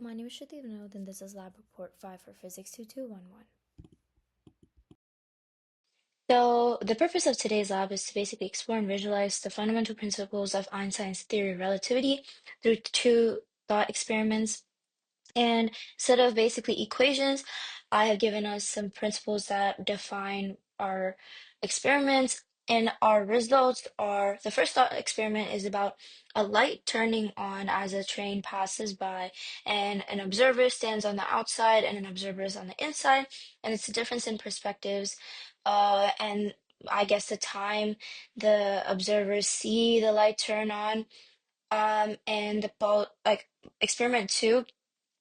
my name is Shruti Vinod and this is Lab Report 5 for Physics 2211. So, the purpose of today's lab is to basically explore and visualize the fundamental principles of Einstein's theory of relativity through two thought experiments. And instead of basically equations, I have given us some principles that define our experiments. And our results are the first thought experiment is about a light turning on as a train passes by, and an observer stands on the outside and an observer is on the inside. And it's a difference in perspectives. And I guess the time the observers see the light turn on. And the ball, like experiment two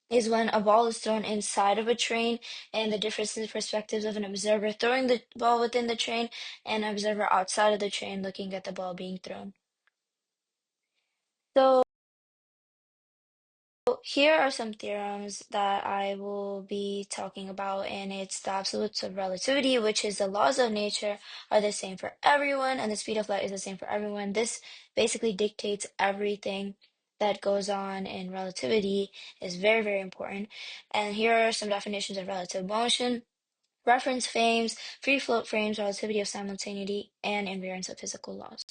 is when a ball is thrown inside of a train, and the difference in perspectives of an observer throwing the ball within the train and an observer outside of the train looking at the ball being thrown. So here are some theorems that I will be talking about, and it's the absolutes of relativity, which is the laws of nature are the same for everyone, and the speed of light is the same for everyone. This basically dictates everything that goes on in relativity is very, very important. And here are some definitions of relative motion. Reference frames, free float frames, relativity of simultaneity, and invariance of physical laws.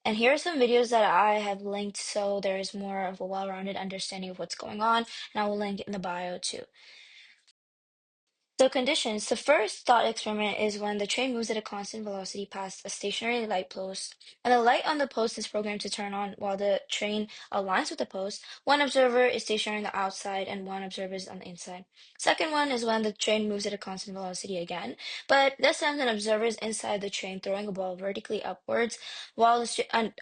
And here are some videos that I have linked so there is more of a well-rounded understanding of what's going on, and I will link in the bio too. So conditions. The first thought experiment is when the train moves at a constant velocity past a stationary light post, and the light on the post is programmed to turn on while the train aligns with the post. One observer is stationary on the outside and one observer is on the inside. Second one is when the train moves at a constant velocity again, but this time an observer is inside the train throwing a ball vertically upwards, while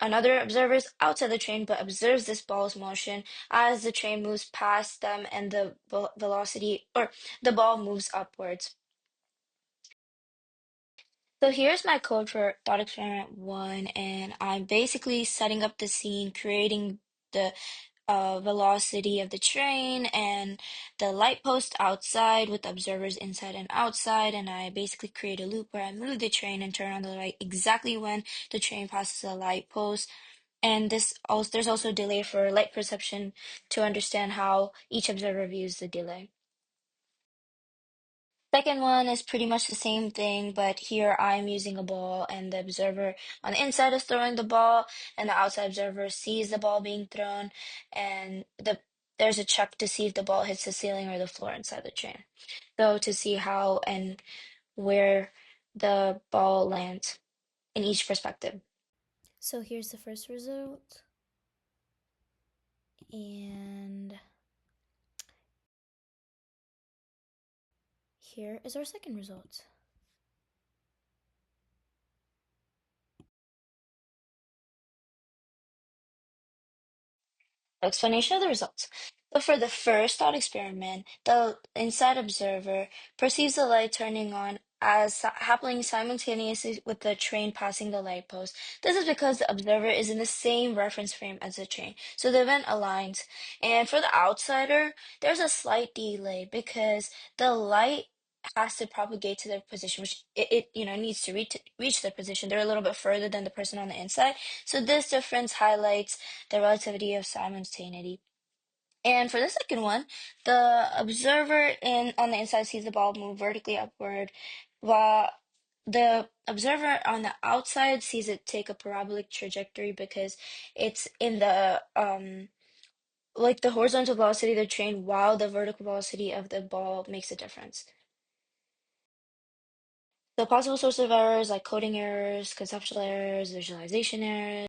another observer is outside the train but observes this ball's motion as the train moves past them and the velocity or the ball moves upwards. So here's my code for thought experiment one, and I'm basically setting up the scene, creating the velocity of the train and the light post outside with observers inside and outside. And I basically create a loop where I move the train and turn on the light exactly when the train passes the light post. And there's also a delay for light perception to understand how each observer views the delay. Second one is pretty much the same thing, but here I'm using a ball and the observer on the inside is throwing the ball and the outside observer sees the ball being thrown, and there's a check to see if the ball hits the ceiling or the floor inside the train. So to see how and where the ball lands in each perspective. So here's the first result, and here is our second result. Explanation of the results. So for the first thought experiment, the inside observer perceives the light turning on as happening simultaneously with the train passing the light post. This is because the observer is in the same reference frame as the train, so the event aligns. And for the outsider, there's a slight delay because the light has to propagate to their position, which it needs to reach their position. They're a little bit further than the person on the inside. So this difference highlights the relativity of simultaneity. And for the second one, the observer on the inside sees the ball move vertically upward, while the observer on the outside sees it take a parabolic trajectory because it's in the like the horizontal velocity of the train while the vertical velocity of the ball makes a difference. The possible source of errors like coding errors, conceptual errors, visualization errors.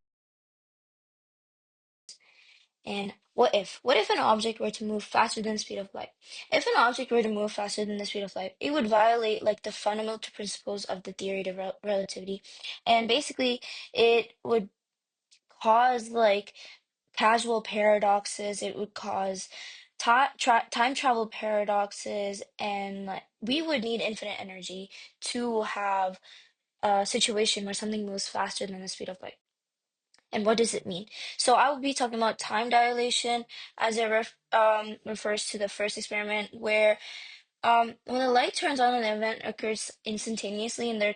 And what if? What if an object were to move faster than the speed of light? If an object were to move faster than the speed of light, it would violate like the fundamental principles of the theory of relativity. And basically, it would cause like casual paradoxes. It would cause time travel paradoxes, and like, we would need infinite energy to have a situation where something moves faster than the speed of light. And what does it mean? So I will be talking about time dilation as it refers to the first experiment where when the light turns on, an event occurs instantaneously in their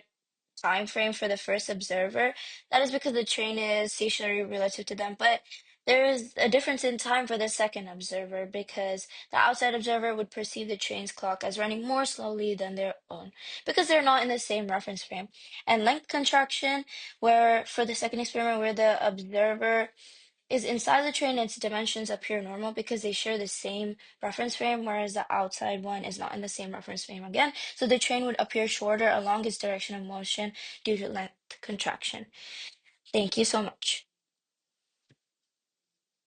time frame for the first observer. That is because the train is stationary relative to them. But There is a difference in time for the second observer because the outside observer would perceive the train's clock as running more slowly than their own because they're not in the same reference frame. And length contraction, where for the second experiment, where the observer is inside the train, its dimensions appear normal because they share the same reference frame, whereas the outside one is not in the same reference frame again. So the train would appear shorter along its direction of motion due to length contraction. Thank you so much.